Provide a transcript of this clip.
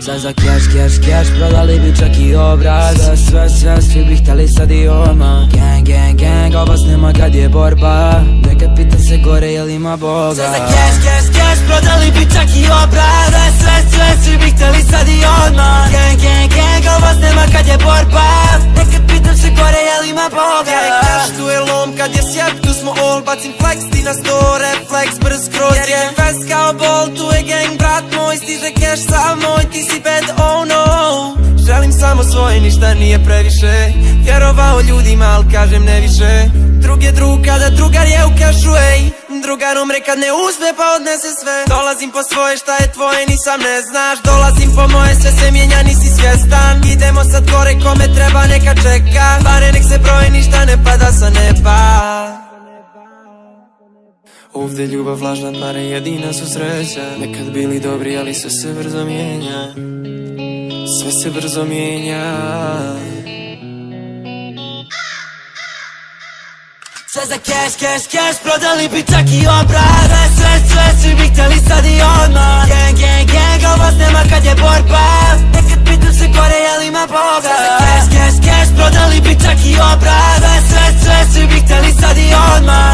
Sve za cash, prodali bi čak i obraz. Sve, svi bi hteli sad i odmah. Gang, ovo snima kad je borba. Nekad pitam se gore jel ima Boga. Sve za cash, prodali bi čak i obraz. Sve, svi bi hteli sad i odmah. Gang, ovo snima kad je borba. Nekad pitam se gore jel ima Boga. Cash tu je lom, kad je sjep tu smo all. Bacim flex, ti na sto reflex, brz kroz je. Jer je fest kao bol, tu je gang, brat moj. Stiže cash sav moj, ti si bad, oh no. Želim samo svoje, ništa nije previše. Vjerovao ljudima, al kažem ne više. Drug je drug kada drugar je u kešu, ej. Drugar umre kad ne uzme pa odnese sve. Dolazim po svoje, šta je tvoje nisam ne znaš. Dolazim po moje, sve se mijenja, nisi svjestan. Idemo sad gore, kome treba neka čeka. Pare nek se broje, ništa ne pada sa neba. Ovdje ljubav lažna, pare jedina su sreća. Nekad bili dobri, ali sve se brzo mijenja. Sve se brzo mijenja. Sve za cash, prodali bi čak i obraz. Sve, svi bi hteli sad i odmah. Gang, ovo snema kad je borba. Nekad pitam se gore jel ima Boga. Sve za cash, prodali bi čak i obraz. Sve, svi bi hteli sad i odmah.